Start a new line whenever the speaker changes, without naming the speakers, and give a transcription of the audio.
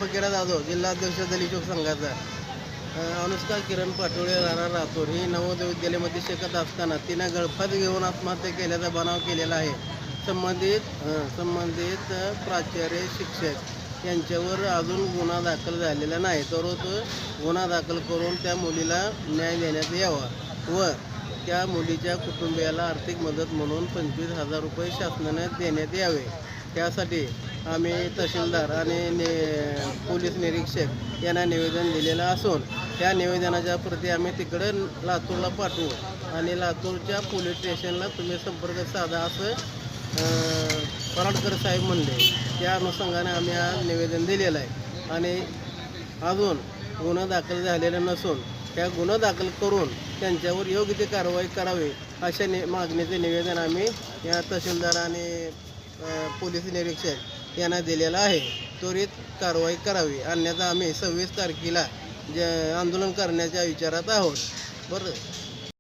फकीरा जाधव, जिल्हाध्यक्ष दलित संघाचा. अनुष्का किरण पाटोळे राहणार राठोड ही नवोदय विद्यालयामध्ये शिकत असताना तिनं गळफात घेऊन आत्महत्या केल्याचा बनाव केलेला आहे. संबंधित प्राचार्य शिक्षक यांच्यावर अजून गुन्हा दाखल झालेला नाही. तर गुन्हा दाखल करून त्या मुलीला न्याय देण्यात यावा व त्या मुलीच्या कुटुंबियाला आर्थिक मदत म्हणून 25,000 रुपये शासनाने देण्यात यावे. त्यासाठी आम्ही तहसीलदार आणि पोलीस निरीक्षक यांना निवेदन दिलेलं असून त्या निवेदनाच्या प्रती आम्ही तिकडे लातूरला पाठवू आणि लातूरच्या पोलीस स्टेशनला तुम्ही संपर्क साधा असं पराडकर साहेब म्हणले. त्या अनुषंगाने आम्ही आज निवेदन दिलेलं आहे आणि अजून गुन्हा दाखल झालेला नसून त्या गुन्हा दाखल करून त्यांच्यावर योग्य ती कारवाई करावी अशा मागणीचे निवेदन आम्ही या तहसीलदार आणि पोलीस निरीक्षक यांना दिलेलं आहे. त्वरित कारवाई करावी, अन्यथा आम्ही 26 तारखेला आंदोलन करण्याच्या विचारात आहोत. बरं.